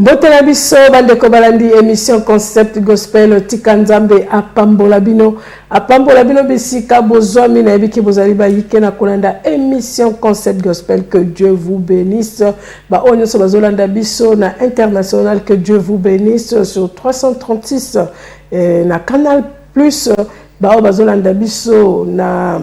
Mbotela biso bandeko balandi émission concept gospel tikanzambe apambola bino bisika bozwami na ebiki bozali bayike na kolanda émission concept gospel. Que Dieu vous bénisse. Ba onyo so bazolanda biso na international, que Dieu vous bénisse sur 336 na Canal Plus. Ba bazolanda biso na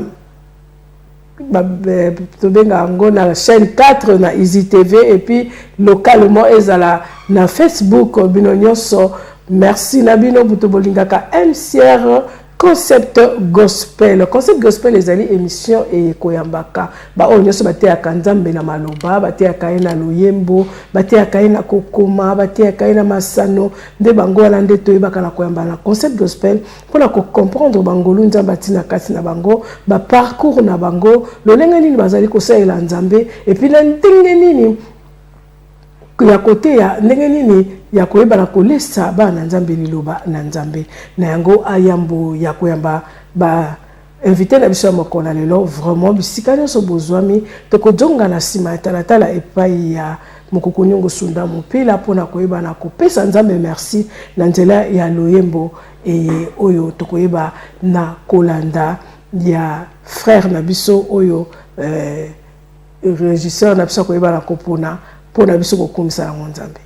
na chaîne 4 na Easy TV et puis localement ezala na Facebook bino nyonso. Merci na bino buto bolingaka MCR concept gospel. Concept gospel ezali émission e koyambaka ba o nyonso bateyaka nzambe na maloba, bateyaka na loyembo, bateyaka na kokoma, bateyaka na masano nde bango wana nde toyebaka na koyamba na concept gospel mpona ko comprendre bangolu nzambe atina kati na bango, ba parcours na bango, lolenge nini bazali kosalela nzambe et puis na ndenge nini ya kote ya ndenge nini ya koyeba na kolesa ba na nzambe liloba na nzambe na yango ayambo ya koyamba ba invité na biso mokona lelo vraiment bisika nyonso bozwami tokojonga na sima ya talatala epai ya mokoko nyongo sunda mopila mpona koyeba na kopesa nzambe merci na nzela ya loyembo oyo tokoyeba na kolanda ya frère na biso oyo régisseur na biso koyeba na kopona mpona biso kokumisa na nzambe.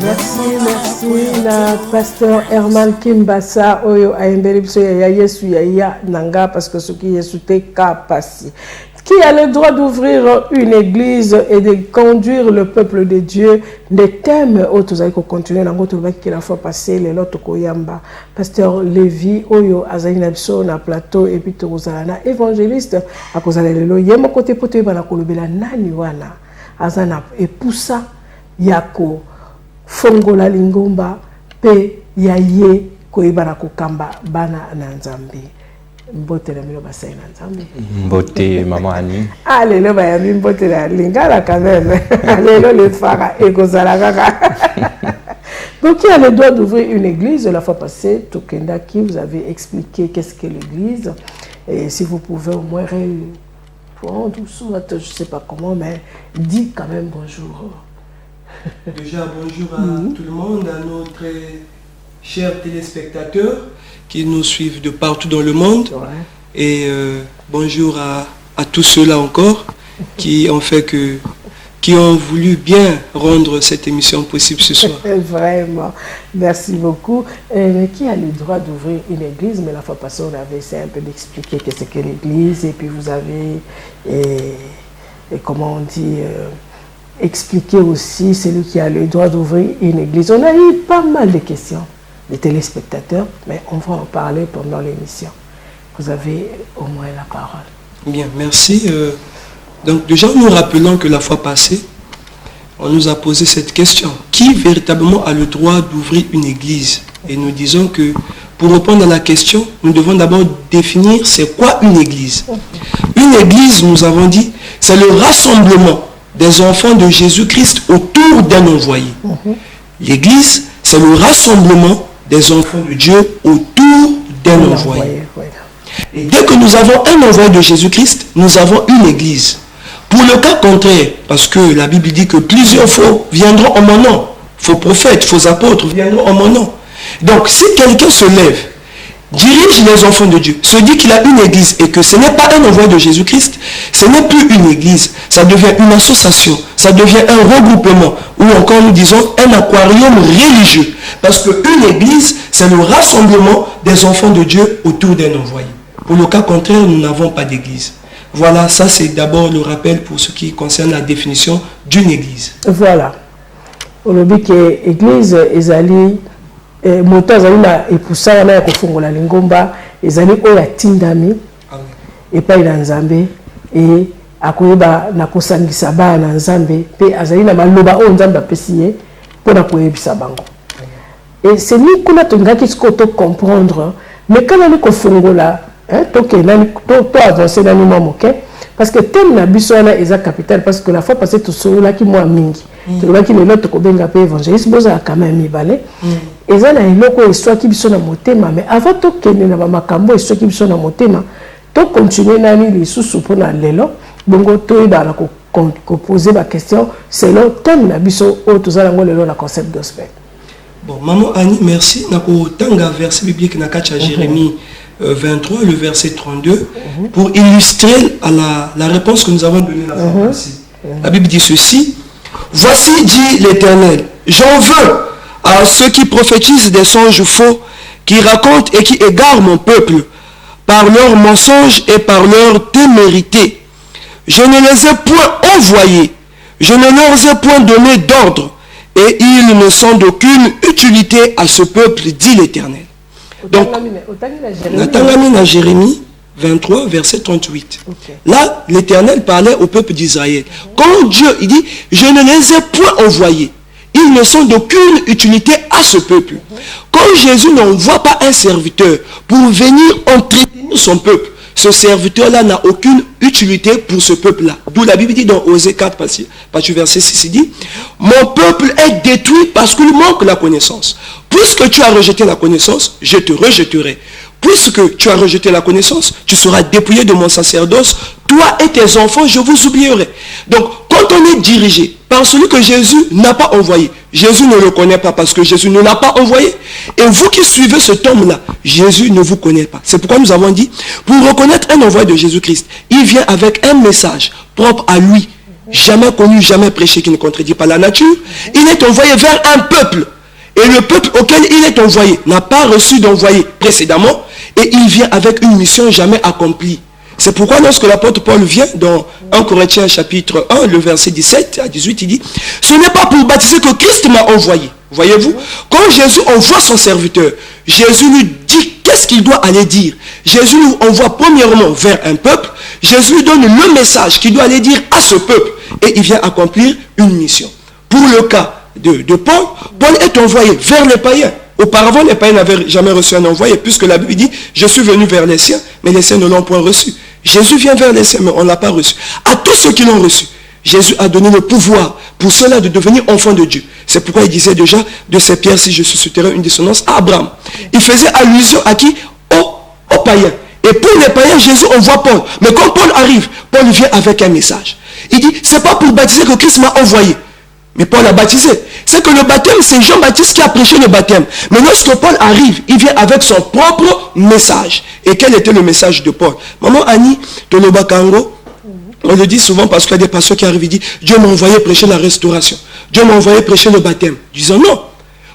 Merci la pasteur Herman Kimbasa oyo ayembeli biso ya Yesu ya nanga parce que ce qui Yesu te kapasi. Qui a le droit d'ouvrir une église et de conduire le peuple de Dieu? Des thèmes autres allez continuer dans votre qui la fois passée les lots koyamba pasteur Lévi oyo azali biso na plateau et puis tozalana évangéliste akozala lelo yemo côté poto bana kolobela nani wana azana epusa yako fongola lingomba pe yaye koyeba kokamba bana na nzambe. Mbote la milo basai na nzambe. Mbote maman Annie. Allez, le ba yami mbote la lingala quand même. Allez, le fara ekozala kaka. Donc il y a le droit d'ouvrir une église. La fois passée, Tokenda qui vous avez expliqué qu'est-ce qu'est l'église. Et si vous pouvez au moins prendre je ne sais pas comment, mais dis quand même bonjour. Déjà bonjour à tout le monde, à notre chers téléspectateurs qui nous suivent de partout dans le monde. Ouais. Et bonjour à tous ceux-là encore qui ont voulu bien rendre cette émission possible ce soir. Vraiment, merci beaucoup. Mais qui a le droit d'ouvrir une église? Mais la fois passée, on avait essayé un peu d'expliquer ce qu'est l'église. Et puis vous avez, comment on dit, expliqué aussi celui qui a le droit d'ouvrir une église. On a eu pas mal de questions des téléspectateurs, mais on va en parler pendant l'émission. Vous avez au moins la parole. Bien, merci. Donc déjà, nous rappelons que la fois passée, on nous a posé cette question. Qui véritablement a le droit d'ouvrir une église? Et nous disons que pour répondre à la question, nous devons d'abord définir c'est quoi une église. Une église, nous avons dit, c'est le rassemblement des enfants de Jésus-Christ autour d'un envoyé. L'église, c'est le rassemblement des enfants de Dieu autour d'un envoyé. Et dès que nous avons un envoyé de Jésus-Christ, nous avons une église. Pour le cas contraire, parce que la Bible dit que plusieurs faux viendront en mon nom, faux prophètes, faux apôtres viendront en mon nom. Donc si quelqu'un se lève, dirige les enfants de Dieu, se dit qu'il a une église et que ce n'est pas un envoyé de Jésus-Christ, ce n'est plus une église, ça devient une association, ça devient un regroupement, ou encore nous disons un aquarium religieux. Parce qu'une église, c'est le rassemblement des enfants de Dieu autour d'un envoyé. Pour le cas contraire, nous n'avons pas d'église. Voilà, ça c'est d'abord le rappel pour ce qui concerne la définition d'une église. Voilà. On a dit que l'église, ezali moto azali na epusa wana ya kofungola lingomba ezali oyo atindami epai na Nzambe e akoyeba na kosangisa bana na Nzambe pe azali na maloba oyo Nzambe apesi ye mpona koyebisa bango. Et c'est lui qu'on a tongaki to comprendre mais quand on kofungola to avancer dans le moke parce que thème na biso wana eza capital parce que la fois passée tout cela qui moi mingi to ki lelo to ko benga pe évangéliste boza quand même mibale eza na eloko histoire qui biso na motema mais avant to kende na makambo histoire qui biso na motema to continuer nani lisusu pona lelo bongo to ibala ko poser la question selon thème na biso o to za ngo lelo na concept gospel. Bon, maman Annie, merci. Nako tanga verset biblique na kacha Jérémie 23, le verset 32, pour illustrer à la réponse que nous avons donnée la fois passée. La Bible dit ceci: voici, dit l'Éternel, j'en veux à ceux qui prophétisent des songes faux, qui racontent et qui égarent mon peuple par leurs mensonges et par leur témérité. Je ne les ai point envoyés, je ne leur ai point donné d'ordre, et ils ne sont d'aucune utilité à ce peuple, dit l'Éternel. Donc, on a Jérémie 23, verset 38. Là, l'Éternel parlait au peuple d'Israël. Quand Dieu, il dit, je ne les ai point envoyés, ils ne sont d'aucune utilité à ce peuple. Quand Jésus n'envoie pas un serviteur pour venir entretenir son peuple, ce serviteur-là n'a aucune utilité pour ce peuple-là. D'où la Bible dit dans Osée 4, verset 6, il dit, mon peuple est détruit parce qu'il manque la connaissance. Puisque tu as rejeté la connaissance, je te rejetterai. Puisque tu as rejeté la connaissance, tu seras dépouillé de mon sacerdoce. Toi et tes enfants, je vous oublierai. Donc, quand on est dirigé par celui que Jésus n'a pas envoyé, Jésus ne le connaît pas parce que Jésus ne l'a pas envoyé. Et vous qui suivez cet homme-là, Jésus ne vous connaît pas. C'est pourquoi nous avons dit, pour reconnaître un envoyé de Jésus-Christ, il vient avec un message propre à lui, jamais connu, jamais prêché, qui ne contredit pas la nature. Il est envoyé vers un peuple. Et le peuple auquel il est envoyé n'a pas reçu d'envoyé précédemment. Et il vient avec une mission jamais accomplie. C'est pourquoi lorsque l'apôtre Paul vient dans 1 Corinthiens chapitre 1, le verset 17 à 18, il dit, ce n'est pas pour baptiser que Christ m'a envoyé. Voyez-vous, quand Jésus envoie son serviteur, Jésus lui dit qu'est-ce qu'il doit aller dire. Jésus nous envoie premièrement vers un peuple. Jésus lui donne le message qu'il doit aller dire à ce peuple. Et il vient accomplir une mission. Pour le cas de Paul, Paul est envoyé vers les païens. Auparavant, les païens n'avaient jamais reçu un envoyé, puisque la Bible dit, je suis venu vers les siens, mais les siens ne l'ont point reçu. Jésus vient vers les siens, mais on ne l'a pas reçu. À tous ceux qui l'ont reçu, Jésus a donné le pouvoir pour ceux-là de devenir enfants de Dieu. C'est pourquoi il disait déjà, de ces pierres, si je susciterai une dissonance, à Abraham. Il faisait allusion à qui? Aux païens. Et pour les païens, Jésus envoie Paul. Mais quand Paul arrive, Paul vient avec un message. Il dit, c'est pas pour baptiser que Christ m'a envoyé. Mais Paul a baptisé. C'est que le baptême, c'est Jean-Baptiste qui a prêché le baptême. Mais lorsque Paul arrive, il vient avec son propre message. Et quel était le message de Paul? Maman Annie, de l'Obakango, on le dit souvent parce qu'il y a des pasteurs qui arrivent et disent, Dieu m'a envoyé prêcher la restauration. Dieu m'a envoyé prêcher le baptême. Disons non.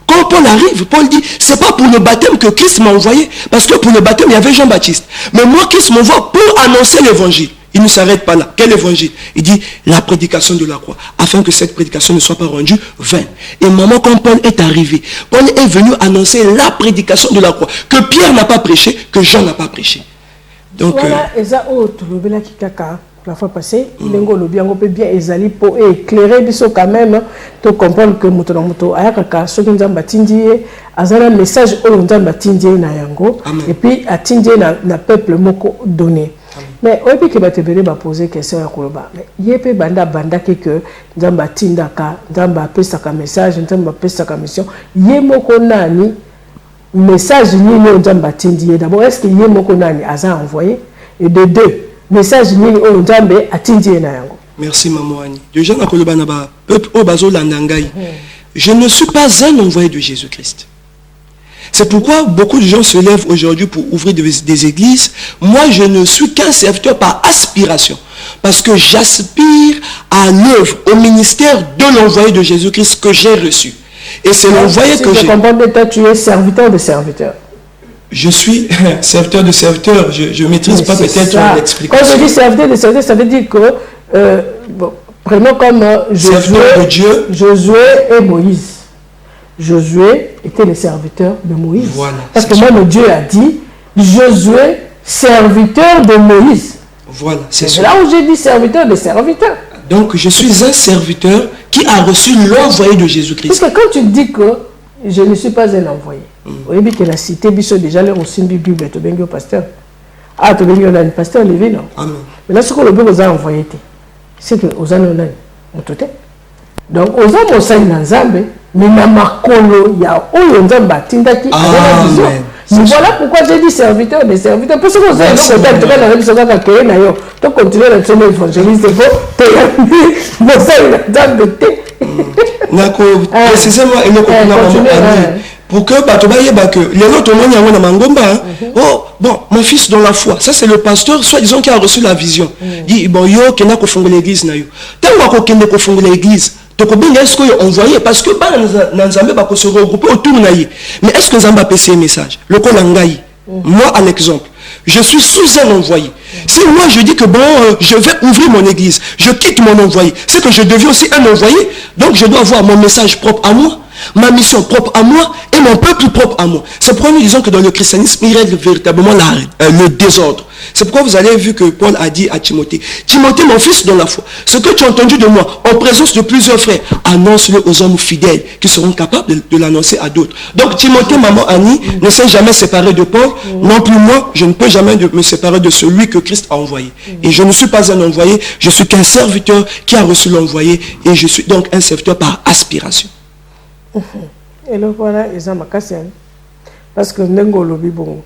Quand Paul arrive, Paul dit, c'est pas pour le baptême que Christ m'a envoyé. Parce que pour le baptême, il y avait Jean-Baptiste. Mais moi, Christ m'envoie pour annoncer l'évangile. Il ne s'arrête pas là. Quel évangile? Il dit la prédication de la croix, afin que cette prédication ne soit pas rendue vaine. Et maman, quand Paul est arrivé, Paul est venu annoncer la prédication de la croix, que Pierre n'a pas prêché, que Jean n'a pas prêché. Donc, voilà, la fois passée, il peut bien exali pour éclairer biso quand même, to comprendre que moto ayaka soki nzamba tindie azana message oyo nzamba tindie na yango et puis atindie na peuple moko donné. Mais au puis que batebele ba poser question ya koloba mais yepe banda que nzamba tindaka nzamba pesaka message nzamba pesaka mission ye moko nani message ni nzamba tindie d'abord est-ce que ye moko nani aza envoyé et de deux message nini o nzambe atindie na yango. Merci maman Annie. Déjà na koloba na ba peuple o bazo landangai. Je ne suis pas un envoyé de Jésus-Christ. C'est pourquoi beaucoup de gens se lèvent aujourd'hui pour ouvrir des églises. Moi, je ne suis qu'un serviteur par aspiration. Parce que j'aspire à l'œuvre, au ministère de l'envoyé de Jésus-Christ que j'ai reçu. Et c'est l'envoyé que j'ai... Je comprends que toi, tu es serviteur de serviteur. Je suis serviteur de serviteur. Je ne maîtrise pas peut-être l'explication. Quand je dis serviteur de serviteur, ça veut dire que... bon, prenons comme Josué et Moïse. Josué était le serviteur de Moïse. Voilà, parce que même Dieu a dit, Josué, serviteur de Moïse. Voilà, c'est là où j'ai dit serviteur de serviteur. Donc je suis un serviteur qui a reçu l'envoyé de Jésus-Christ. Parce que quand tu dis que je ne suis pas un envoyé, vous voyez que la cité, déjà leur aussi une Bible, tu es un pasteur. Ah, tu es un pasteur, levé, non. Amen. Mais là, ce que le Bible vous a envoyé, c'est que vous avez un tout. Donc, vous avez un enseigné dans Zambé. Mais na makolo ya oyo nzamba tindaki voilà pourquoi j'ai dit serviteur des serviteurs parce que vous avez peut-être dans la même chose que na yo to continuer la chemin évangéliste faut te mo ça nzamba te nako précisément et le pour que que les autres monde na mangomba oh bon mon fils dans la foi ça c'est le pasteur soi-disant qui a reçu la vision dit bon yo kena ko fongola l'église na yo tango ko kende ko fongola l'église. Donc, est-ce qu'on envoyé parce que Nzambe va se regrouper autour de Naïe. Mais est-ce que Nzambe a passé un message? Le Kolangaï. Moi, à l'exemple, je suis sous un envoyé. Si moi je dis que bon, je vais ouvrir mon église, je quitte mon envoyé, c'est que je deviens aussi un envoyé. Donc, je dois avoir mon message propre à moi, ma mission propre à moi et mon peuple propre à moi. C'est pourquoi nous disons que dans le christianisme, il règle véritablement le désordre. C'est pourquoi vous avez vu que Paul a dit à Timothée, Timothée, mon fils dans la foi, ce que tu as entendu de moi en présence de plusieurs frères, annonce-le aux hommes fidèles qui seront capables de l'annoncer à d'autres. Donc Timothée, maman Annie, ne s'est jamais séparé de Paul, non plus moi, je ne peux jamais me séparer de celui que Christ a envoyé. Et je ne suis pas un envoyé, je suis qu'un serviteur qui a reçu l'envoyé et je suis donc un serviteur par aspiration. Et là voilà, ils ont parce que Nengo bon.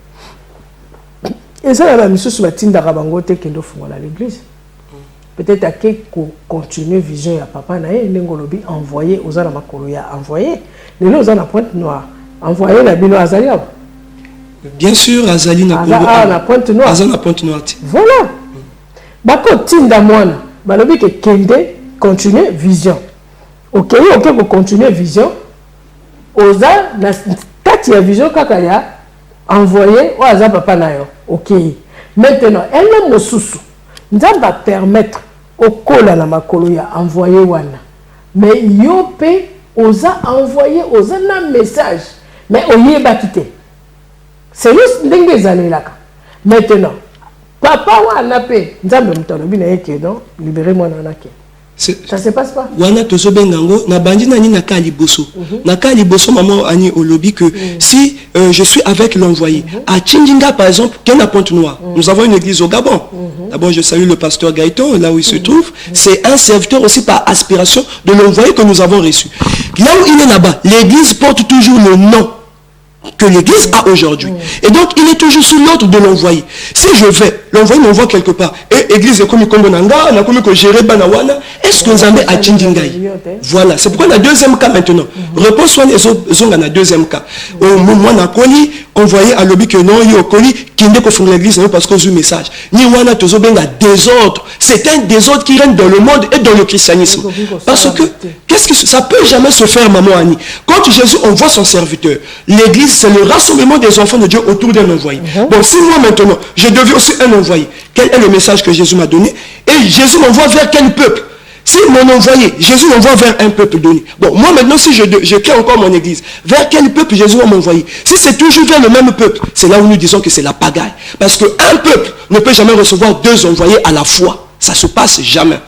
Et ça, la mission sur la tinda rabangote qui nous font à l'église. Peut-être à qui continuer vision à papa nae Nengolobi envoyé aux ana makoloya envoyé. Les nos ana pointe noire envoyé la bino Azalia. Bien sûr, Azali na la pointe noire. Azali na pointe noire. Voilà. Bako tinda mwana. Balobi que kende continuer vision. OK, pour continuer vision. Oza na tati ya vision kakaya envoyé ou aza papa nayo. OK. Maintenant, elle est mosusu. Nous va permettre au kola na makolo ya envoyer wana. Mais yope oza envoyer oza na message. Mais oye ba quitter. C'est juste ndenge zalelaka. Maintenant, papa wana pe nzambe mutalobi na yeke non, libérez-moi na ke. Ça se passe pas. Wana tozo bengango na bandi nani na kaliboso. Na kaliboso maman Annie Olobi que si je suis avec l'envoyé à Tchindinga par exemple, quelle pointe noire. Nous avons une église au Gabon. D'abord je salue le pasteur Gaëtan là où il se trouve, c'est un serviteur aussi par aspiration de l'envoyé que nous avons reçu. Là où il est là-bas, l'église porte toujours le nom que l'église a aujourd'hui. Et donc, il est toujours sous l'ordre de l'envoyé. Si je vais, l'envoyé m'envoie quelque part. Et l'église est comme Kombonanga, on a comme géré Banawana. Est-ce que Nzambe a Tchindingaï? Voilà. C'est pourquoi le deuxième cas maintenant. Réponse soit les autres, on a deuxième cas. Moi, on a connu, envoyé à l'objet que non, il y a connu, qui n'est pas fondé l'église, parce qu'on a eu message. Ni wana tozobenga désordre. C'est un désordre qui règne dans le monde et dans le christianisme. Parce que, qu'est-ce que ça peut jamais se faire, maman Annie? Quand Jésus envoie son serviteur, l'église, c'est le rassemblement des enfants de Dieu autour d'un envoyé. Donc, si moi maintenant, je deviens aussi un envoyé, quel est le message que Jésus m'a donné? Et Jésus m'envoie vers quel peuple? Si mon envoyé, Jésus m'envoie vers un peuple donné. Bon, moi maintenant, si je crée encore mon église, vers quel peuple Jésus va m'envoyer? Si c'est toujours vers le même peuple, c'est là où nous disons que c'est la pagaille. Parce qu'un peuple ne peut jamais recevoir deux envoyés à la fois. Ça se passe jamais.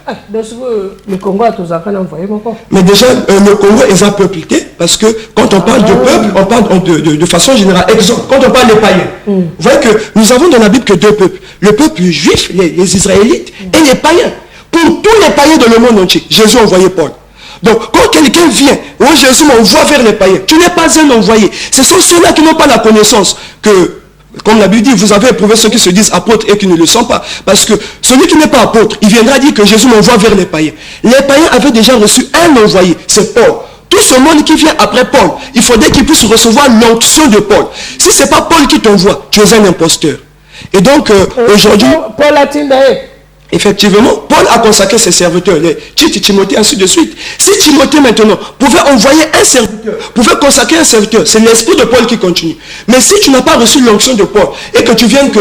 Le Congo a tous envoyé encore. Mais déjà, le Congo est un peuple, parce que quand on parle de peuple, on parle de façon générale. Exemple, quand on parle des païens, vous voyez que nous avons dans la Bible que deux peuples. Le peuple juif, les Israélites, et les païens. Pour tous les païens dans le monde entier, Jésus a envoyé Paul. Donc, quand quelqu'un vient, Jésus m'envoie vers les païens, tu n'es pas un envoyé. Ce sont ceux-là qui n'ont pas la connaissance que, comme la Bible dit, vous avez éprouvé ceux qui se disent apôtres et qui ne le sont pas. Parce que celui qui n'est pas apôtre, il viendra dire que Jésus m'envoie vers les païens. Les païens avaient déjà reçu un envoyé, c'est Paul. Tout ce monde qui vient après Paul, il faudrait qu'il puisse recevoir l'onction de Paul. Si ce n'est pas Paul qui t'envoie, tu es un imposteur. Et donc, aujourd'hui... Paul a Tindae. Effectivement, Paul a consacré ses serviteurs, Timothée, ainsi de suite. Si Timothée maintenant pouvait envoyer un serviteur, pouvait consacrer un serviteur, c'est l'esprit de Paul qui continue. Mais si tu n'as pas reçu l'onction de Paul et que tu viens que...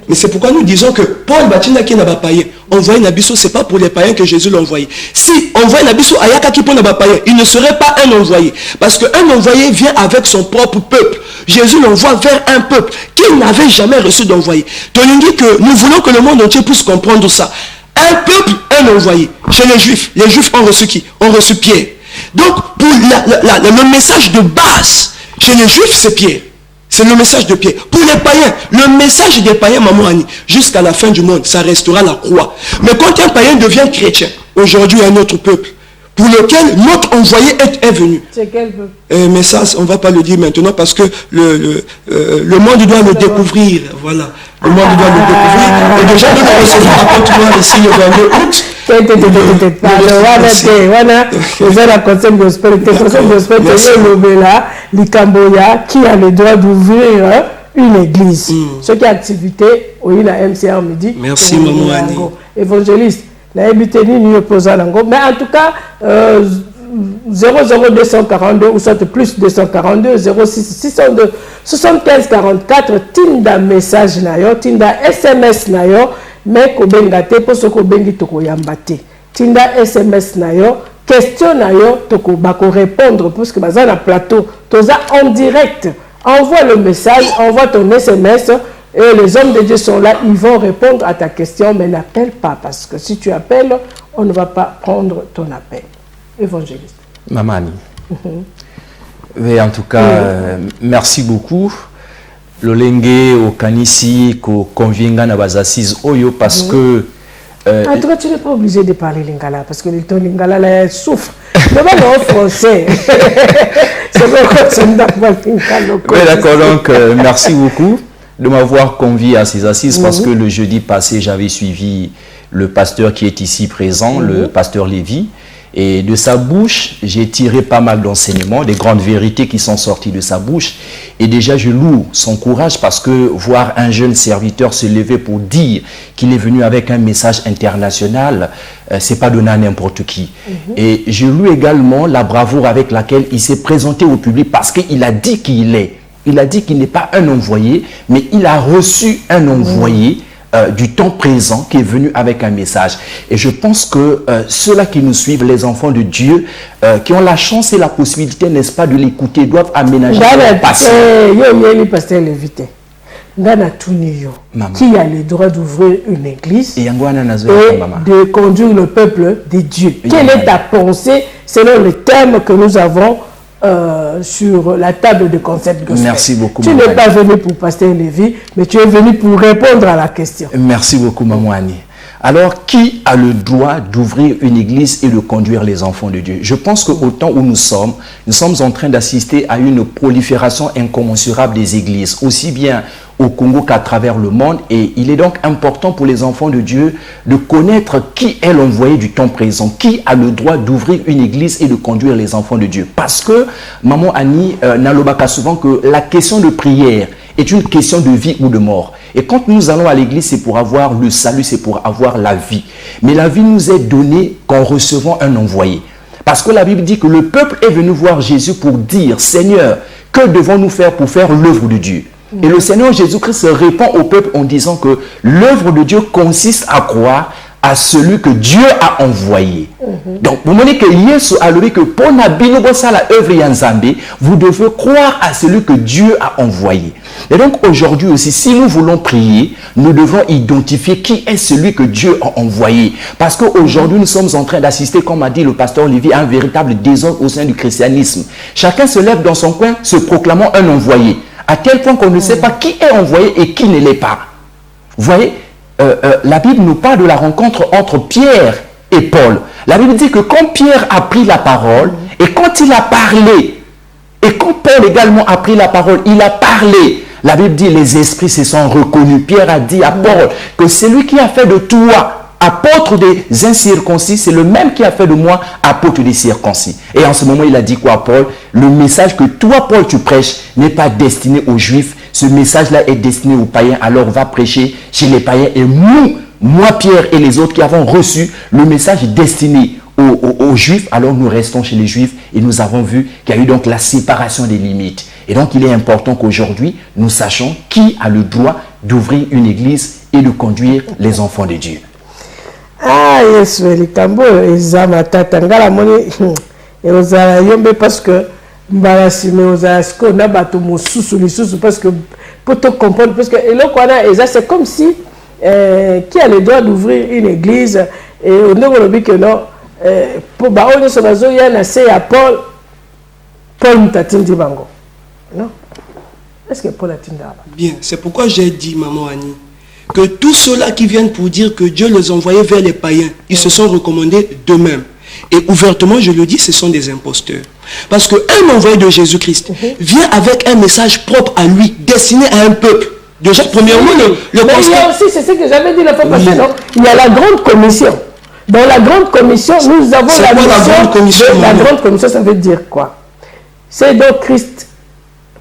Mais c'est pourquoi nous disons que Paul Batina qui n'a pas payé, envoyer Nabiso, ce n'est pas pour les païens que Jésus l'a envoyé. Si envoyer Nabiso Ayaka qui n'a pas payé, il ne serait pas un envoyé. Parce qu'un envoyé vient avec son propre peuple. Jésus l'envoie vers un peuple qui n'avait jamais reçu d'envoyé. Tolingi que nous voulons que le monde entier puisse comprendre ça. Un peuple, un envoyé. Chez les Juifs ont reçu qui? Ont reçu Pierre. Donc, pour le message de base, chez les Juifs, c'est Pierre. C'est le message de Pierre. Pour les païens, le message des païens, Maman Annie, jusqu'à la fin du monde, ça restera la croix. Mais quand un païen devient chrétien, aujourd'hui, il y a un autre peuple, pour lequel notre envoyé est venu. C'est quel peuple? Mais ça, on ne va pas le dire maintenant parce que le monde doit le découvrir. Voilà. Le monde doit le découvrir. Et déjà, nous recevons apportement ici le 22 août. Qui a le droit d'ouvrir une église. Ce qui est activité, oui, la MCR me dit. Merci, Maman Annie. Évangéliste. Mais en tout cas, 00242 ou soit plus 242 06 602 75 44 tinda message nayo, tinda SMS nayo, mais ko bengate pour ce ko bengi to ko yambate. Tinda SMS nayo, question nayo to ko bako répondre parce que baza na plateau, toza en direct. Envoie le message, envoie ton SMS. Et les hommes de Dieu sont là, ils vont répondre à ta question, mais n'appelle pas, parce que si tu appelles, on ne va pas prendre ton appel. Évangéliste. Mamani. Mais en tout cas, merci beaucoup. Lolenge au Kanisi, ko convienga na bas assises Oyo, parce que... En tout cas, tu n'es pas obligé de parler lingala, parce que le ton lingala, là, elle souffre. Mais pas en français. C'est pourquoi tu n'as pas lingala. Oui, d'accord, donc merci beaucoup de m'avoir convié à ces assises, parce que le jeudi passé, j'avais suivi le pasteur qui est ici présent, le pasteur Lévy, et de sa bouche, j'ai tiré pas mal d'enseignements, des grandes vérités qui sont sorties de sa bouche, et déjà je loue son courage, parce que voir un jeune serviteur se lever pour dire qu'il est venu avec un message international, c'est pas donné à n'importe qui. Et je loue également la bravoure avec laquelle il s'est présenté au public, parce qu'il a dit qui il est. Il a dit qu'il n'est pas un envoyé, mais il a reçu un envoyé du temps présent qui est venu avec un message. Et je pense que ceux-là qui nous suivent, les enfants de Dieu, qui ont la chance et la possibilité, n'est-ce pas, de l'écouter, doivent aménager leur passé. Qui a le droit d'ouvrir une église et de conduire le peuple de Dieu. Quelle est ta pensée selon le thème que nous avons sur la table de concept gospel? Merci beaucoup. Tu n'es pas venu pour pasteur Lévy, mais tu es venu pour répondre à la question. Merci beaucoup, Maman Annie. Alors, qui a le droit d'ouvrir une église et de conduire les enfants de Dieu? Je pense qu'au temps où nous sommes en train d'assister à une prolifération incommensurable des églises, aussi bien au Congo qu'à travers le monde. Et il est donc important pour les enfants de Dieu de connaître qui est l'envoyé du temps présent, qui a le droit d'ouvrir une église et de conduire les enfants de Dieu. Parce que, Maman Annie Nalobaka souvent que la question de prière est une question de vie ou de mort. Et quand nous allons à l'église, c'est pour avoir le salut, c'est pour avoir la vie. Mais la vie nous est donnée qu'en recevant un envoyé. Parce que la Bible dit que le peuple est venu voir Jésus pour dire, Seigneur, que devons-nous faire pour faire l'œuvre de Dieu? Et le Seigneur Jésus-Christ répond au peuple en disant que l'œuvre de Dieu consiste à croire à celui que Dieu a envoyé. Donc, vous me dites que Yesu a dit que pour la œuvre Yanzambe, vous devez croire à celui que Dieu a envoyé. Et donc, aujourd'hui aussi, si nous voulons prier, nous devons identifier qui est celui que Dieu a envoyé. Parce qu'aujourd'hui, nous sommes en train d'assister, comme a dit le pasteur Lévy, à un véritable désordre au sein du christianisme. Chacun se lève dans son coin, se proclamant un envoyé. À tel point qu'on ne sait pas qui est envoyé et qui ne l'est pas. Vous voyez, la Bible nous parle de la rencontre entre Pierre et Paul. La Bible dit que quand Pierre a pris la parole, et quand il a parlé, et quand Paul également a pris la parole, il a parlé. La Bible dit les esprits se sont reconnus. Pierre a dit à Paul que celui qui a fait de toi apôtre des incirconcis, c'est le même qui a fait de moi apôtre des circoncis. Et en ce moment, il a dit quoi, Paul? Le message que toi, Paul, tu prêches n'est pas destiné aux Juifs. Ce message-là est destiné aux païens. Alors, va prêcher chez les païens. Et moi, Pierre et les autres qui avons reçu le message destiné aux Juifs, alors nous restons chez les Juifs et nous avons vu qu'il y a eu donc la séparation des limites. Et donc, il est important qu'aujourd'hui, nous sachions qui a le droit d'ouvrir une église et de conduire les enfants de Dieu. Ah, yes, les tambours, les amatata, ngala moni, et aux yombe parce que mbalasi mais aux asko na bato mosusu lisusu parce que pour te comprendre parce que et là quoi c'est comme si qui a le droit d'ouvrir une église et on ne dit que non pour baono sonazo ya na c'est à Paul Mtatindi bango non est-ce que Paul atinda bien c'est pourquoi j'ai dit maman Annie que tous ceux-là qui viennent pour dire que Dieu les envoyait vers les païens, ils se sont recommandés d'eux-mêmes. Et ouvertement, je le dis, ce sont des imposteurs. Parce qu'un envoyé de Jésus-Christ vient avec un message propre à lui, destiné à un peuple. Déjà, premièrement, le mais il y a aussi, c'est ce que j'avais dit la fois passée, non? Il y a la grande commission. Dans la grande commission, nous avons la mission. La grande commission, la grande commission, ça veut dire quoi? C'est donc Christ,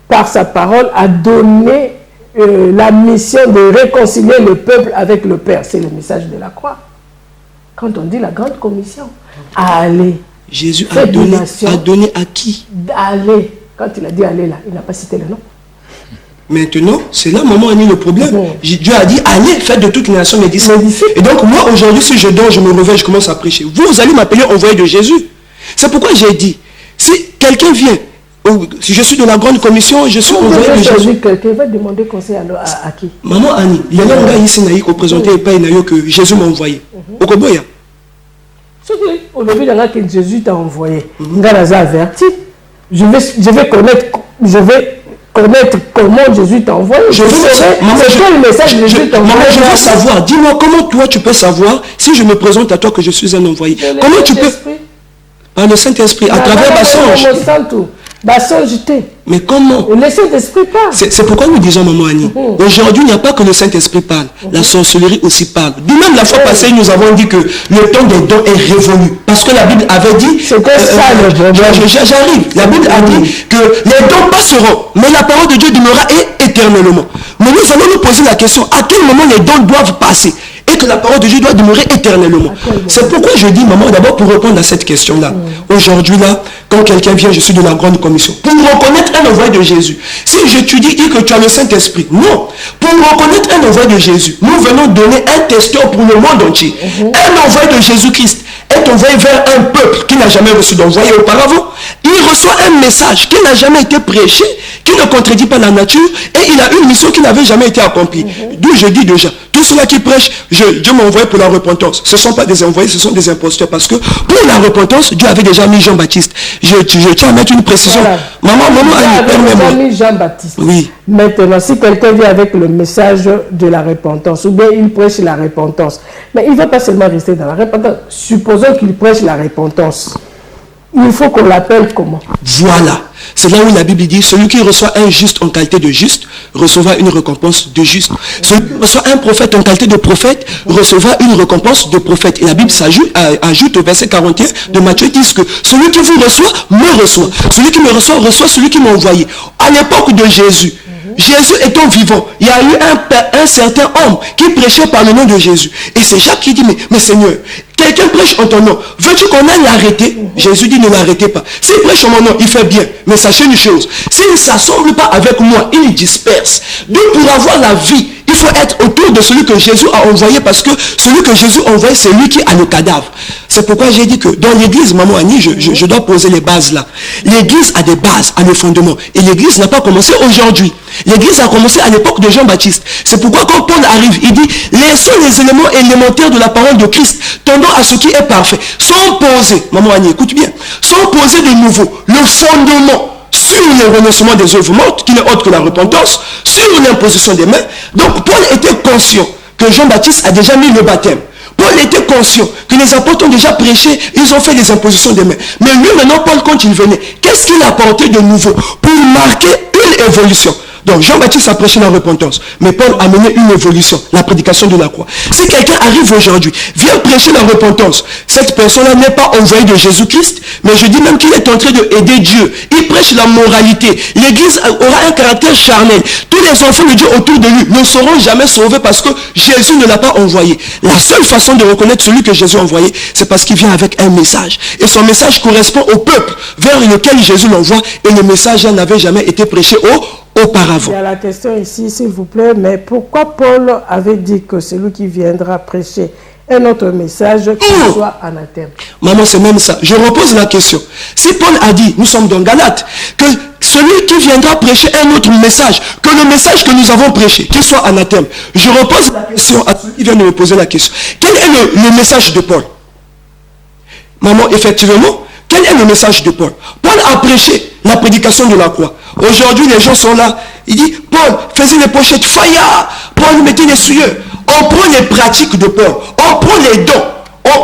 par sa parole, a donné la mission de réconcilier le peuple avec le Père. C'est le message de la croix. Quand on dit la grande commission, aller. Jésus a donné à qui? Aller. Quand il a dit aller là, il n'a pas cité le nom. Maintenant, c'est là, maman Annie, le problème. Dieu a dit, allez, faites de toutes les nations mes disciples. Et donc, moi, aujourd'hui, si je dors, je me réveille, je commence à prêcher. Vous allez m'appeler envoyé de Jésus. C'est pourquoi j'ai dit, si quelqu'un vient, si je suis de la grande commission, je suis envoyé de Jésus. Quelqu'un va demander conseil à qui? Maman Annie, il y a un gars ici qui présentait pas que Jésus m'a envoyé. Au Koboya. Aujourd'hui, que Jésus t'a envoyé. Ngaraza averti. Je vais connaître comment Jésus t'a envoyé. Je veux savoir. Dis-moi comment toi tu peux savoir si je me présente à toi que je suis un envoyé. Comment tu peux? Par le Saint-Esprit, à travers ma songe. Mais comment? Le Saint-Esprit parle. C'est pourquoi nous disons, maman Annie, aujourd'hui, il n'y a pas que le Saint-Esprit parle. La sorcellerie aussi parle. De même, la fois passée, nous avons dit que le temps des dons est révolu. Parce que la Bible avait dit... C'était ça le problème. J'arrive. La Bible a dit que les dons passeront, mais la parole de Dieu demeurera éternellement. Mais nous allons nous poser la question, à quel moment les dons doivent passer? Et que la parole de Dieu doit demeurer éternellement. C'est pourquoi je dis, maman, d'abord pour répondre à cette question-là. Aujourd'hui, là, quand quelqu'un vient, je suis de la grande commission. Pour reconnaître un envoyé de Jésus. Si je dis que tu as le Saint-Esprit, non. Pour reconnaître un envoyé de Jésus, nous venons donner un testeur pour le monde entier. Un envoyé de Jésus-Christ est envoyé vers un peuple qui n'a jamais reçu d'envoyé auparavant. Il reçoit un message qui n'a jamais été prêché, qui ne contredit pas la nature, et il a une mission qui n'avait jamais été accomplie. D'où je dis déjà, tout Tous ceux-là qui prêchent, Dieu m'a envoyé pour la repentance. Ce ne sont pas des envoyés, ce sont des imposteurs. Parce que pour la repentance, Dieu avait déjà mis Jean-Baptiste. Je tiens à mettre une précision. Voilà. Maman, Annie, permets-moi. Mis Jean-Baptiste. Oui. Maintenant, si quelqu'un vient avec le message de la repentance, ou bien il prêche la repentance, mais il ne va pas seulement rester dans la repentance. Supposons qu'il prêche la repentance. Il faut qu'on l'appelle comment? Voilà. C'est là où la Bible dit, celui qui reçoit un juste en qualité de juste, recevra une récompense de juste. Celui qui reçoit un prophète en qualité de prophète, recevra une récompense de prophète. Et la Bible ajoute au verset 41 de Matthieu 10 que celui qui vous reçoit, me reçoit. Celui qui me reçoit, reçoit celui qui m'a envoyé. À l'époque de Jésus, Jésus étant vivant, il y a eu un certain homme qui prêchait par le nom de Jésus. Et c'est Jacques qui dit, mais Seigneur, quelqu'un prêche en ton nom. Veux-tu qu'on aille l'arrêter? Jésus dit, ne l'arrêtez pas. S'il prêche en mon nom, il fait bien. Mais sachez une chose, s'il ne s'assemble pas avec moi, il disperse. Donc pour avoir la vie, il faut être autour de celui que Jésus a envoyé, parce que celui que Jésus a envoyé, c'est lui qui a le cadavre. C'est pourquoi j'ai dit que dans l'église, maman Annie, je dois poser les bases là. L'église a des bases, a le fondement. Et l'église n'a pas commencé aujourd'hui. L'église a commencé à l'époque de Jean-Baptiste. C'est pourquoi quand Paul arrive, il dit, laissons les éléments élémentaires de la parole de Christ, tendant à ce qui est parfait, sans poser, maman Annie, écoute bien, sans poser de nouveau le fondement sur le renoncement des œuvres mortes, qui n'est autre que la repentance, sur l'imposition des mains. Donc Paul était conscient que Jean-Baptiste a déjà mis le baptême. Paul était conscient que les apôtres ont déjà prêché, ils ont fait les impositions des mains. Mais lui maintenant, Paul, quand il venait, qu'est-ce qu'il a apporté de nouveau pour marquer une évolution? Donc Jean-Baptiste a prêché la repentance, mais Paul a mené une évolution, la prédication de la croix. Si quelqu'un arrive aujourd'hui, vient prêcher la repentance, cette personne-là n'est pas envoyée de Jésus-Christ, mais je dis même qu'il est en train d'aider Dieu. Il prêche la moralité. L'église aura un caractère charnel. Tous les enfants de Dieu autour de lui ne seront jamais sauvés parce que Jésus ne l'a pas envoyé. La seule façon de reconnaître celui que Jésus a envoyé, c'est parce qu'il vient avec un message. Et son message correspond au peuple vers lequel Jésus l'envoie, et le message n'avait jamais été prêché auparavant. Il y a la question ici, s'il vous plaît, mais pourquoi Paul avait dit que celui qui viendra prêcher un autre message qui soit anathème? Maman, c'est même ça. Je repose la question. Si Paul a dit, nous sommes dans Galates, que celui qui viendra prêcher un autre message, que le message que nous avons prêché, qu'il soit anathème, je repose la question à celui qui vient de me poser la question. Quel est le message de Paul? Maman, effectivement, quel est le message de Paul? Paul a prêché la prédication de la croix. Aujourd'hui, les gens sont là. Il dit, Paul faisait les pochettes, fire. Paul mettait les souilleux. On prend les pratiques de Paul. On prend les dons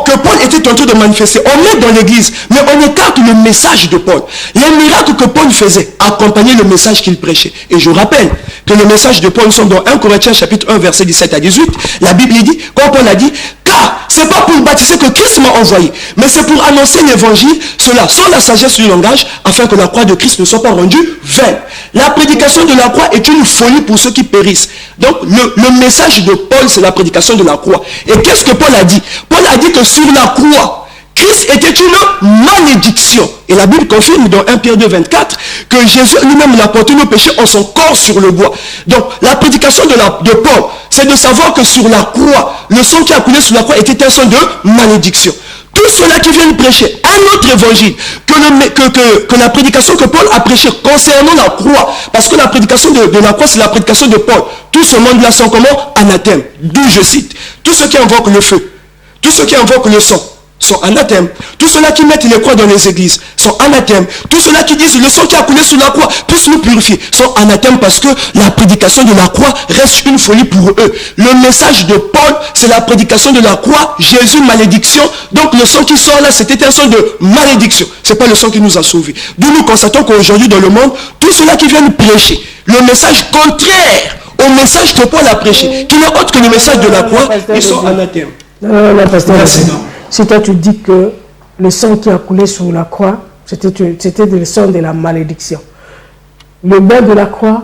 que Paul était en train de manifester. On met dans l'église, mais on écarte le message de Paul. Les miracles que Paul faisait accompagnaient le message qu'il prêchait. Et je rappelle que le message de Paul, nous sommes dans 1 Corinthiens chapitre 1, verset 17 à 18. La Bible dit, quand Paul a dit, car c'est pas pour baptiser que Christ m'a envoyé, mais c'est pour annoncer l'évangile, cela sans la sagesse du langage, afin que la croix de Christ ne soit pas rendue vaine. La prédication de la croix est une folie pour ceux qui périssent. Donc le message de Paul, c'est la prédication de la croix. Et qu'est-ce que Paul a dit? Paul a dit que sur la croix, Christ était une malédiction. Et la Bible confirme dans 1 Pierre 2, 24 que Jésus lui-même a porté nos péchés en son corps sur le bois. Donc la prédication de Paul, c'est de savoir que sur la croix, le sang qui a coulé sur la croix était un sang de malédiction. Tous ceux-là qui viennent prêcher un autre évangile que la prédication que Paul a prêchée concernant la croix, parce que la prédication de la croix, c'est la prédication de Paul. Tout ce monde-là sont comment? Anathème. D'où je cite, tous ceux qui invoquent le feu, tous ceux qui invoquent le sang, sont anathèmes. Tous ceux-là qui mettent les croix dans les églises sont anathèmes. Tous ceux-là qui disent le sang qui a coulé sur la croix puisse nous purifier sont anathèmes, parce que la prédication de la croix reste une folie pour eux. Le message de Paul, c'est la prédication de la croix. Jésus, malédiction. Donc le sang qui sort là, c'était un sang de malédiction. C'est pas le sang qui nous a sauvés. D'où nous constatons qu'aujourd'hui dans le monde, tous ceux-là qui viennent prêcher le message contraire au message que Paul a prêché, qui n'est autre que le message de la croix, ils sont anathèmes. Non, pasteur. Si toi tu dis que le sang qui a coulé sur la croix, c'était le sang de la malédiction. Le bois de la croix,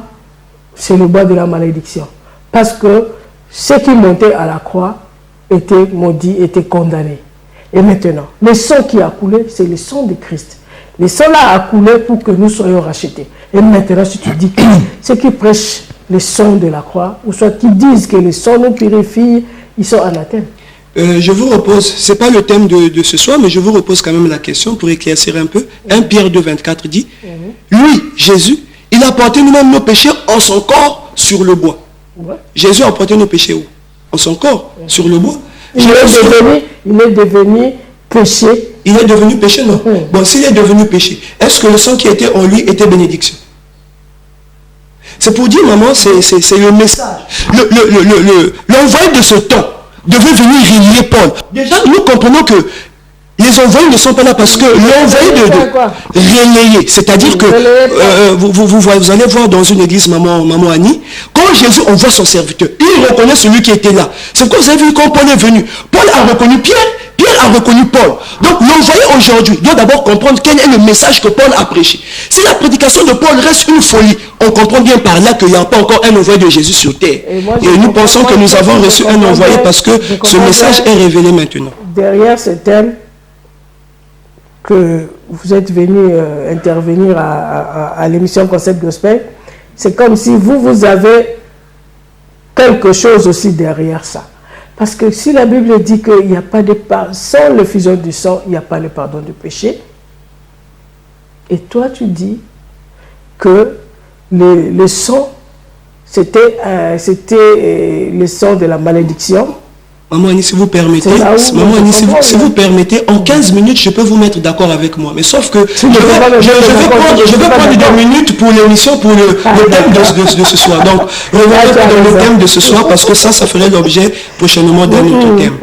c'est le bois de la malédiction. Parce que ceux qui montaient à la croix étaient maudits, étaient condamnés. Et maintenant, le sang qui a coulé, c'est le sang de Christ. Le sang là a coulé pour que nous soyons rachetés. Et maintenant, si tu dis que ceux qui prêchent le sang de la croix, ou soit qui disent que le sang nous purifie, ils sont anathèmes. Je vous repose, ce n'est pas le thème de ce soir, mais je vous repose quand même la question pour éclaircir un peu. 1 Pierre 2, 24 dit, lui, Jésus, il a porté nous-mêmes nos péchés en son corps sur le bois. Jésus a porté nos péchés où? en son corps, sur le bois. Il est devenu péché. Il est devenu péché, non? Bon, s'il est devenu péché, est-ce que le sang qui était en lui était bénédiction? C'est pour dire, maman, c'est le message. L'envoyé de ce temps devait venir relier Paul. Déjà, nous comprenons que les envoyés ne sont pas là parce que l'envoyé de relayer, c'est-à-dire que vous allez voir dans une église, maman Annie, quand Jésus envoie son serviteur, il reconnaît celui qui était là. C'est pourquoi vous avez vu quand Paul est venu. Paul a reconnu Pierre, Pierre a reconnu Paul. Donc l'envoyé aujourd'hui doit d'abord comprendre quel est le message que Paul a prêché. Si la prédication de Paul reste une folie, on comprend bien par là qu'il n'y a pas encore un envoyé de Jésus sur terre. Et nous pensons que nous avons reçu un envoyé parce que ce message est révélé maintenant. Derrière ce thème que vous êtes venu intervenir à l'émission Concept Gospel, c'est comme si vous avez quelque chose aussi derrière ça. Parce que si la Bible dit qu'il n'y a pas de pardon, sans le fusion du sang, il n'y a pas le pardon du péché. Et toi, tu dis que le sang, c'était le sang de la malédiction. Maman Annie, si vous permettez, si vous permettez, en 15 minutes, je peux vous mettre d'accord avec moi. Mais sauf que je vais prendre 2 minutes pour l'émission, pour le thème de ce soir. Donc, revenez dans le thème de ce soir parce que ça ferait l'objet prochainement d'un autre thème.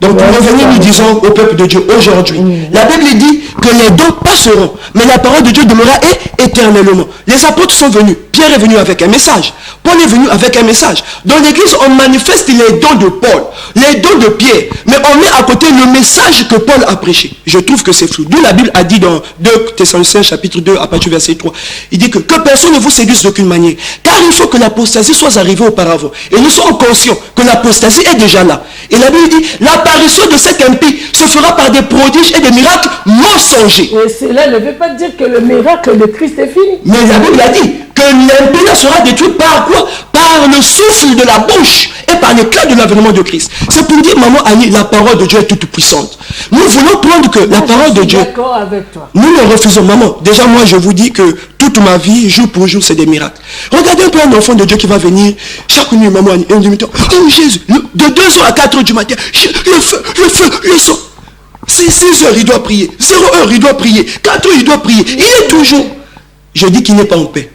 Donc, pour revenir, nous disons au peuple de Dieu aujourd'hui, la Bible dit que les dons passeront, mais la parole de Dieu demeurera éternellement. Les apôtres sont venus. Pierre est venu avec un message. Paul est venu avec un message. Dans l'église, on manifeste les dons de Paul, les dons de Pierre, mais on met à côté le message que Paul a prêché. Je trouve que c'est flou. D'où la Bible a dit dans 2 Thessaloniciens chapitre 2 à partir du verset 3, il dit que personne ne vous séduise d'aucune manière, car il faut que l'apostasie soit arrivée auparavant. Et nous sommes conscients que l'apostasie est déjà là. Et la Bible dit, l'apparition de cet impie se fera par des prodiges et des miracles mensongers. Et cela ne veut pas dire que le miracle de Christ est fini. Mais la Bible a dit que l'impie sera détruit par quoi? Par le souffle de la bouche et par l'éclat de l'avènement de Christ. C'est pour dire, maman Annie, la parole de Dieu est toute puissante. Nous voulons prendre que la parole de Dieu... D'accord avec toi. Nous le refusons, maman. Déjà, moi, je vous dis que toute ma vie, jour pour jour, c'est des miracles. Regardez un peu un enfant de Dieu qui va venir chaque nuit, maman Annie, et on dit, oh Jésus, de 2h à 4h du matin, le feu, le sang. 6 heures, il doit prier. 0 heure, il doit prier. 4 heures, il doit prier. Il est toujours... Je dis qu'il n'est pas en paix.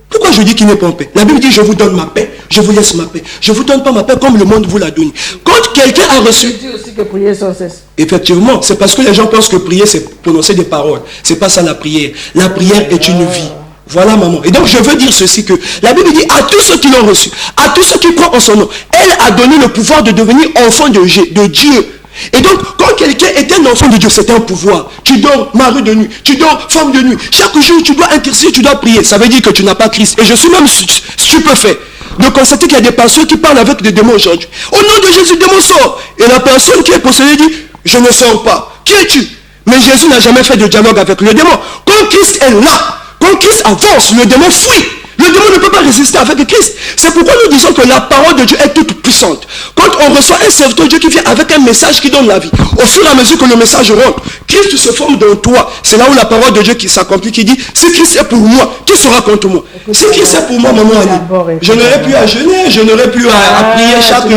Pourquoi je dis qu'il n'est pas en paix? La Bible dit, je vous donne ma paix, je vous laisse ma paix. Je ne vous donne pas ma paix comme le monde vous la donne. Quand quelqu'un a reçu... Tu dis aussi que prier sans cesse. Effectivement, c'est parce que les gens pensent que prier, c'est prononcer des paroles. Ce n'est pas ça la prière. La prière est une vie. Voilà, maman. Et donc, je veux dire ceci, que la Bible dit à tous ceux qui l'ont reçu, à tous ceux qui croient en son nom, elle a donné le pouvoir de devenir enfant de Dieu. Et donc, quand quelqu'un est un enfant de Dieu, c'est un pouvoir. Tu dors mari de nuit, tu dors femme de nuit. Chaque jour, tu dois intercéder, tu dois prier. Ça veut dire que tu n'as pas Christ. Et je suis même stupéfait de constater qu'il y a des personnes qui parlent avec des démons aujourd'hui. Au nom de Jésus, le démon sort. Et la personne qui est possédée dit, je ne sors pas. Qui es-tu? Mais Jésus n'a jamais fait de dialogue avec le démon. Quand Christ est là, quand Christ avance, le démon fuit. Le démon ne peut pas résister avec Christ. C'est pourquoi nous disons que la parole de Dieu est toute puissante. Quand on reçoit un serviteur de Dieu qui vient avec un message qui donne la vie, au fur et à mesure que le message rentre, Christ se forme dans toi. C'est là où la parole de Dieu qui s'accomplit, qui dit, si Christ est pour moi, qui sera contre moi? Si Christ est pour moi, maman Annie, je n'aurai plus à jeûner, je n'aurai plus à prier chaque nuit,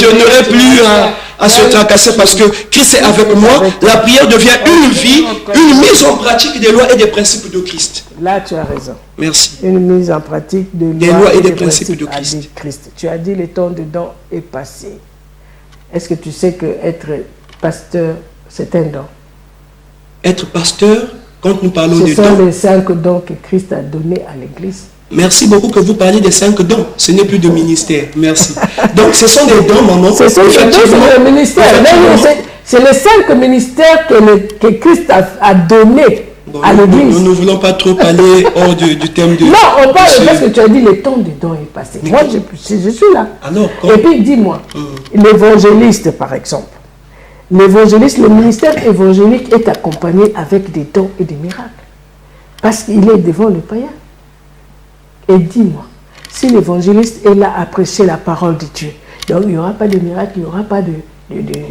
je n'aurai plus à se tracasser parce que Christ est avec moi. La prière devient une vie, une mise en pratique des lois et des principes de Christ. Là, tu as raison. Merci. Une mise en pratique des lois et des principes de Christ. Tu as dit le temps de don est passé. Est-ce que tu sais que être pasteur, c'est un don? Être pasteur, quand nous parlons de dons... Ce sont dons, les 5 dons que Christ a donnés à l'Église. Merci beaucoup que vous parliez des 5 dons. Ce n'est plus de ministère. Merci. Donc, ce sont des dons, maman. Ce sont des dons, c'est le ministère. C'est les 5 ministères que Christ a donnés à l'Église. Nous ne voulons pas trop aller hors du thème de... Non, on parle parce que tu as dit le temps des dons est passé. Mais moi, je suis là. Alors, et puis, dis-moi, l'évangéliste, par exemple. L'évangéliste, le ministère évangélique est accompagné avec des dons et des miracles. Parce qu'il est devant le païen. Et dis-moi, si l'évangéliste est là à prêcher la parole de Dieu, donc il n'y aura pas de miracle, il n'y aura pas de...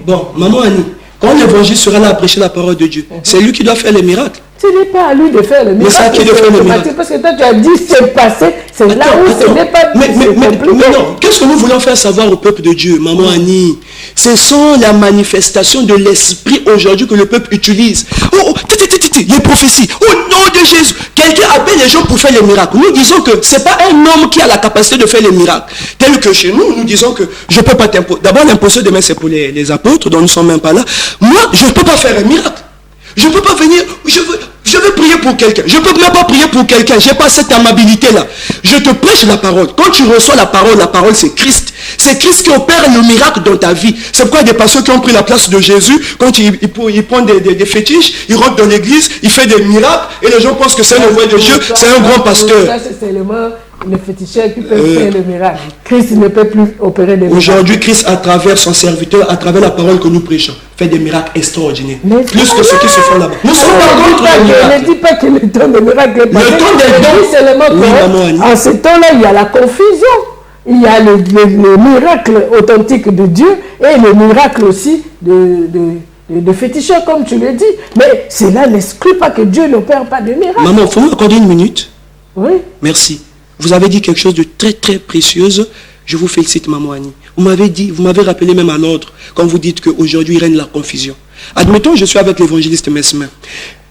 Bon, maman Annie, quand l'évangile sera là à prêcher la parole de Dieu, c'est lui qui doit faire les miracles. Ce n'est pas à lui de faire le miracle. Mais c'est à qui de faire le miracle? Parce que toi, tu as dit c'est passé, c'est là où ce n'est pas mais non, qu'est-ce que nous voulons faire savoir au peuple de Dieu, Maman Annie? Ce sont la manifestation de l'esprit aujourd'hui que le peuple utilise. Les prophéties. Au nom de Jésus, quelqu'un appelle les gens pour faire les miracles. Nous disons que ce n'est pas un homme qui a la capacité de faire les miracles. Tel que chez nous, nous disons que je ne peux pas t'imposer. D'abord, l'imposition demain, c'est pour les apôtres, dont nous ne sommes même pas là. Moi, je ne peux pas faire un miracle. Je ne peux pas venir, je veux prier pour quelqu'un. Je ne peux même pas prier pour quelqu'un. Je n'ai pas cette amabilité-là. Je te prêche la parole. Quand tu reçois la parole c'est Christ. C'est Christ qui opère le miracle dans ta vie. C'est pourquoi il y a des pasteurs qui ont pris la place de Jésus. Quand ils prennent des fétiches, ils rentrent dans l'église, ils font des miracles, et les gens pensent que c'est un envoyé de Dieu, c'est un grand pasteur. Ça, c'est seulement les féticheurs qui peuvent faire le miracle. Christ ne peut plus opérer des miracles. Aujourd'hui, Christ, à travers son serviteur, à travers la parole que nous prêchons, fait des miracles extraordinaires. Plus que ceux qui se font là-bas. Nous ne sommes pas contre les miracles. Ne dis pas que le temps des miracles est passé. Le temps des dons, en ce temps-là, il y a la confusion. Il y a le miracle authentique de Dieu et le miracle aussi de féticheurs, comme tu le dis. Mais cela n'exclut pas que Dieu n'opère pas de miracle. Maman, il faut m'accorder une minute. Oui. Merci. Vous avez dit quelque chose de très très précieuse. Je vous félicite, Maman Annie. Vous m'avez rappelé même à l'ordre quand vous dites qu'aujourd'hui il règne la confusion. Admettons, je suis avec l'évangéliste Mesmer.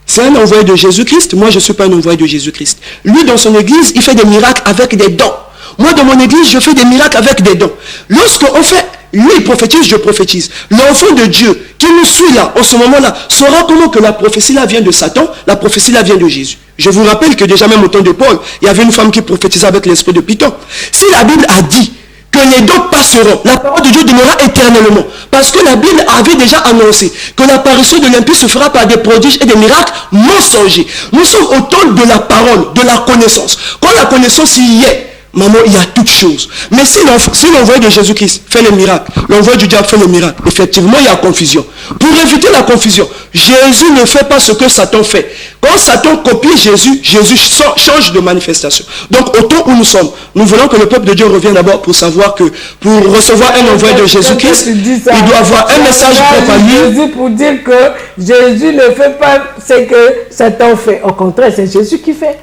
C'est un envoyé de Jésus-Christ. Moi, je ne suis pas un envoyé de Jésus-Christ. Lui, dans son église, il fait des miracles avec des dons. Moi, dans mon église, je fais des miracles avec des dons. Lorsqu'on fait, lui, il prophétise, je prophétise. L'enfant de Dieu qui nous suit là, en ce moment-là, saura comment que la prophétie là vient de Satan, la prophétie là vient de Jésus. Je vous rappelle que déjà même au temps de Paul, il y avait une femme qui prophétisait avec l'esprit de Python. Si la Bible a dit que les dons passeront, la parole de Dieu demeurera éternellement. Parce que la Bible avait déjà annoncé que l'apparition de l'impie se fera par des prodiges et des miracles mensongers. Nous sommes au temps de la parole, de la connaissance. Quand la connaissance y est, maman, il y a toutes choses. Mais si l'envoyé de Jésus-Christ fait les miracles, l'envoyé du diable fait les miracles, effectivement, il y a confusion. Pour éviter la confusion, Jésus ne fait pas ce que Satan fait. Quand Satan copie Jésus, Jésus change de manifestation. Donc, au temps où nous sommes, nous voulons que le peuple de Dieu revienne d'abord pour savoir que pour recevoir un envoyé de Jésus-Christ, il doit avoir un message propre à lui. Jésus pour dire que Jésus ne fait pas ce que Satan fait. Au contraire, c'est Jésus qui fait.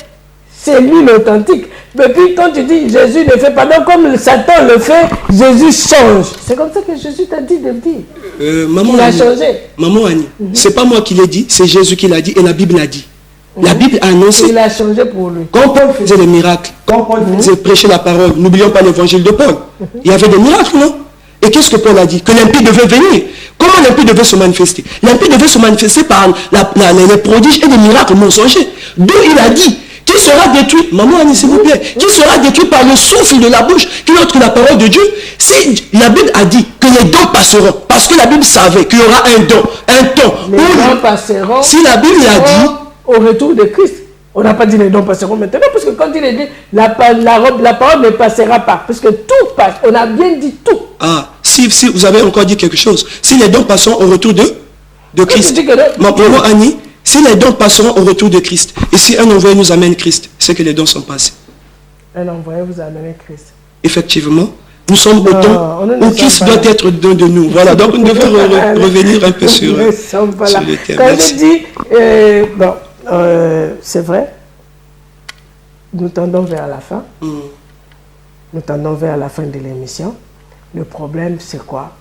C'est lui l'authentique. Mais puis quand tu dis Jésus ne fait pas, donc comme Satan le fait, Jésus change. C'est comme ça que Jésus t'a dit de le dire. Maman il a Annie, changé. Maman Annie, c'est pas moi qui l'ai dit, c'est Jésus qui l'a dit et la Bible l'a dit. La Bible a annoncé. Il a changé pour lui. Quand Paul faisait les miracles, quand Paul faisait prêcher la parole, n'oublions pas l'évangile de Paul. Il y avait des miracles, non? Et qu'est-ce que Paul a dit? Que l'impie devait venir. Comment l'impie devait se manifester? L'impie devait se manifester par les prodiges et les miracles mensongers. D'où il a dit qui sera détruit, maman Annie s'il vous plaît, qui sera détruit par le souffle de la bouche, qui est autre que la parole de Dieu. Si la Bible a dit que les dons passeront, parce que la Bible savait qu'il y aura un don, un temps. Les dons passeront. Si la Bible a dit au retour de Christ. On n'a pas dit les dons passeront maintenant, parce que quand il est dit la parole ne passera pas, parce que tout passe. On a bien dit tout. Ah, si vous avez encore dit quelque chose, si les dons passeront au retour de Christ, maman Annie, si les dons passeront au retour de Christ, et si un envoyé nous amène Christ, c'est que les dons sont passés. Un envoyé vous amène Christ. Effectivement, nous sommes au temps où Christ doit être don de nous. Voilà, donc nous devons revenir un peu sur le thème. Quand je dis, c'est vrai, nous tendons vers la fin. Nous tendons vers la fin de l'émission. Le problème, c'est quoi?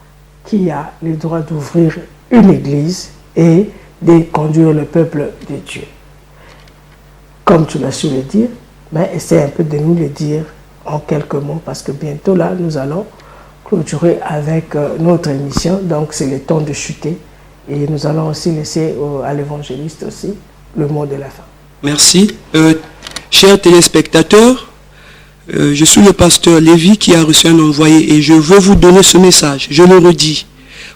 Qui a le droit d'ouvrir une église et de conduire le peuple de Dieu. Comme tu l'as su le dire, mais essaie un peu de nous le dire en quelques mots, parce que bientôt là, nous allons clôturer avec notre émission, donc c'est le temps de chuter, et nous allons aussi laisser à l'évangéliste aussi le mot de la fin. Merci. Chers téléspectateurs, je suis le pasteur Lévy qui a reçu un envoyé, et je veux vous donner ce message, je le redis.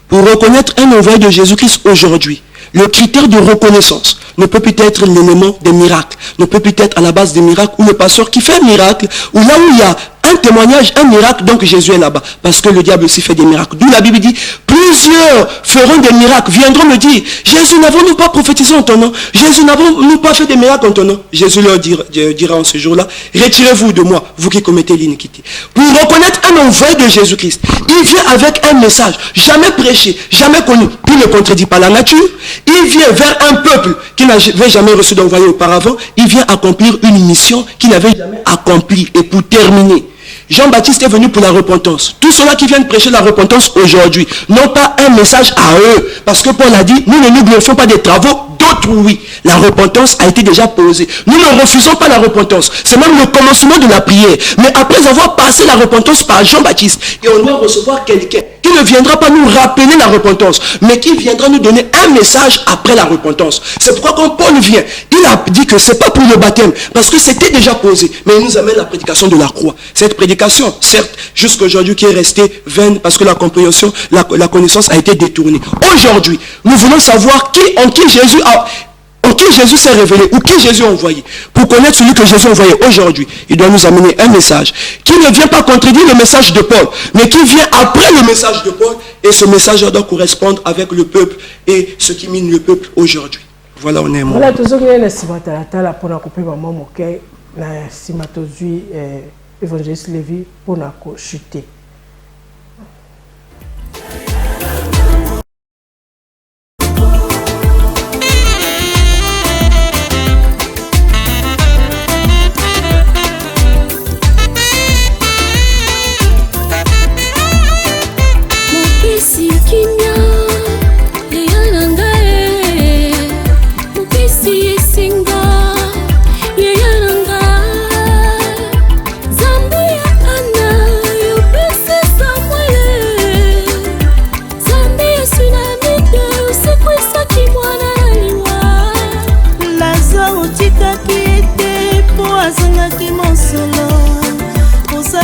Pour reconnaître un envoyé de Jésus-Christ aujourd'hui, le critère de reconnaissance ne peut plus être l'élément des miracles, ne peut plus être à la base des miracles, ou le pasteur qui fait un miracle, ou là où il y a un témoignage, un miracle, donc Jésus est là-bas, parce que le diable aussi fait des miracles. D'où la Bible dit, plus Plusieurs feront des miracles, viendront me dire, Jésus, n'avons-nous pas prophétisé en ton nom? Jésus, n'avons-nous pas fait des miracles en ton nom? Jésus leur dira en ce jour-là, retirez-vous de moi, vous qui commettez l'iniquité. Pour reconnaître un envoyé de Jésus-Christ, il vient avec un message, jamais prêché, jamais connu, qui ne contredit pas la nature. Il vient vers un peuple qui n'avait jamais reçu d'envoyé auparavant. Il vient accomplir une mission qu'il n'avait jamais accomplie. Et pour terminer, Jean-Baptiste est venu pour la repentance. Tous ceux-là qui viennent prêcher la repentance aujourd'hui n'ont pas un message à eux. Parce que Paul a dit, nous ne nous glorifions pas des travaux d'autres, oui. La repentance a été déjà posée. Nous ne refusons pas la repentance. C'est même le commencement de la prière. Mais après avoir passé la repentance par Jean-Baptiste, et on doit recevoir quelqu'un qui ne viendra pas nous rappeler la repentance, mais qui viendra nous donner un message après la repentance. C'est pourquoi quand Paul vient, il a dit que c'est pas pour le baptême, parce que c'était déjà posé, mais il nous amène la prédication de la croix. Cette prédication, certes, jusqu'à aujourd'hui, qui est restée vaine, parce que la compréhension, la connaissance a été détournée. Aujourd'hui, nous voulons savoir en qui Jésus s'est révélé, ou qui Jésus a envoyé. Pour connaître celui que Jésus a envoyé aujourd'hui, il doit nous amener un message qui ne vient pas contredire le message de Paul, mais qui vient après le message de Paul, et ce message doit correspondre avec le peuple et ce qui mine le peuple aujourd'hui. Voilà, on est mort. Voilà, tout ce que évangéliste Lévi pour chuter.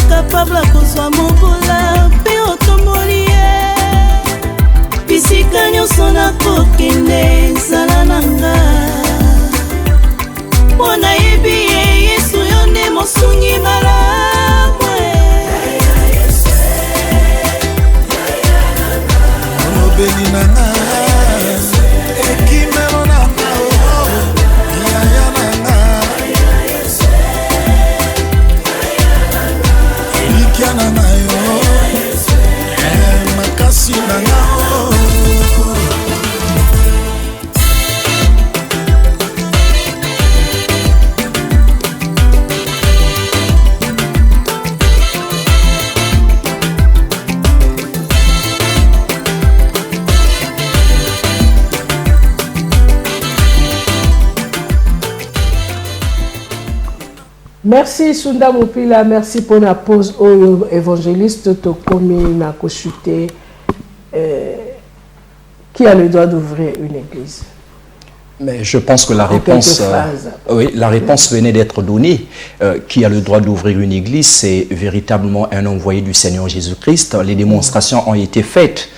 Capable kozwa mobola pe otombolie bisika nyonso nakokende ezala nanga mpona yebi ye Yesu yo nde mosungi malamu olobeli nanga ekimelo nanga yaya nanga Kiana na yo makasi na ngao Merci Sunda Mopila, merci pour la pause au évangéliste Tokomi Nakoshute qui a le droit d'ouvrir une église. Mais je pense que la réponse, la réponse venait d'être donnée. Qui a le droit d'ouvrir une église, c'est véritablement un envoyé du Seigneur Jésus-Christ. Les démonstrations ont été faites.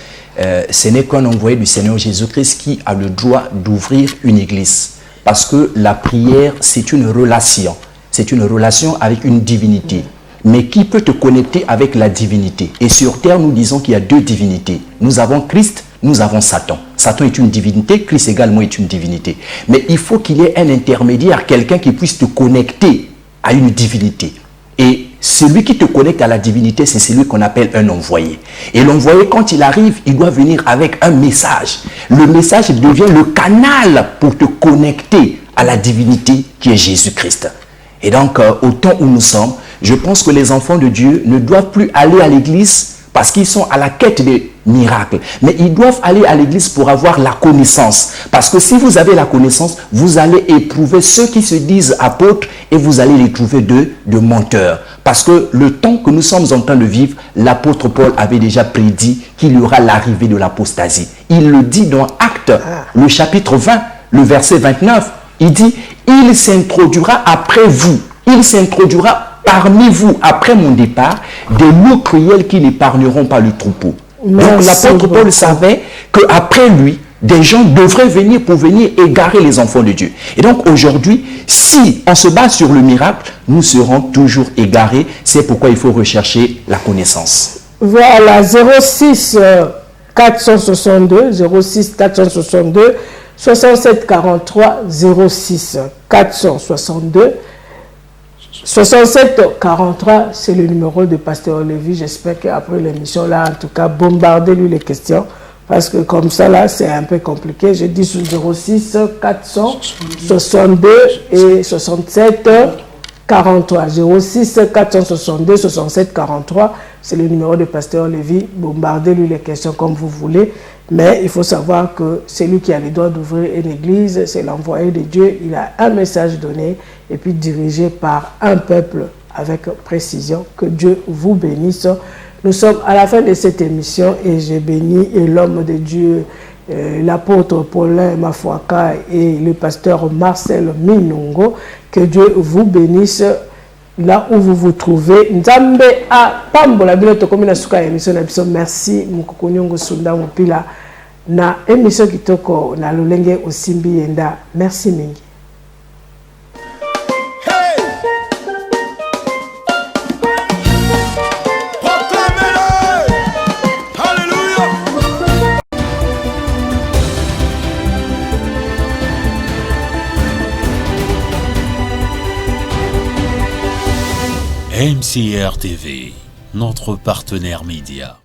Ce n'est qu'un envoyé du Seigneur Jésus-Christ qui a le droit d'ouvrir une église. Parce que la prière, c'est une relation. C'est une relation avec une divinité. Mais qui peut te connecter avec la divinité? Et sur terre, nous disons qu'il y a deux divinités. Nous avons Christ, nous avons Satan. Satan est une divinité, Christ également est une divinité. Mais il faut qu'il y ait un intermédiaire, quelqu'un qui puisse te connecter à une divinité. Et celui qui te connecte à la divinité, c'est celui qu'on appelle un envoyé. Et l'envoyé, quand il arrive, il doit venir avec un message. Le message devient le canal pour te connecter à la divinité qui est Jésus-Christ. Et donc, au temps où nous sommes, je pense que les enfants de Dieu ne doivent plus aller à l'église parce qu'ils sont à la quête des miracles. Mais ils doivent aller à l'église pour avoir la connaissance. Parce que si vous avez la connaissance, vous allez éprouver ceux qui se disent apôtres et vous allez les trouver de menteurs. Parce que le temps que nous sommes en train de vivre, l'apôtre Paul avait déjà prédit qu'il y aura l'arrivée de l'apostasie. Il le dit dans Actes, le chapitre 20, le verset 29. Il dit, il s'introduira après vous, il s'introduira parmi vous, après mon départ, des loups cruels qui n'épargneront pas le troupeau. Donc l'apôtre Paul savait qu'après lui, des gens devraient venir pour venir égarer les enfants de Dieu. Et donc aujourd'hui, si on se base sur le miracle, nous serons toujours égarés. C'est pourquoi il faut rechercher la connaissance. Voilà, 06 462 06 462 67 43 06 462 67 43, c'est le numéro de Pasteur Lévy. J'espère qu'après l'émission là, en tout cas, bombardez-lui les questions. Parce que comme ça là, c'est un peu compliqué. Je dis sur 06 462 et 67 43. 06 462 67 43, c'est le numéro de Pasteur Lévy. Bombardez-lui les questions comme vous voulez. Mais il faut savoir que c'est lui qui a le droit d'ouvrir une église, c'est l'envoyé de Dieu. Il a un message donné et puis dirigé par un peuple avec précision. Que Dieu vous bénisse. Nous sommes à la fin de cette émission et j'ai béni l'homme de Dieu, l'apôtre Paulin Mafuaka et le pasteur Marcel Minongo. Que Dieu vous bénisse là où vous vous trouvez. Nzambe a pambola bino tokomi na suka émission na biso. Merci Mukoko Nyongo Sunda Mupila na émission kitoko na lolenge osimbi yenda. Merci mingi. MCR TV, notre partenaire média.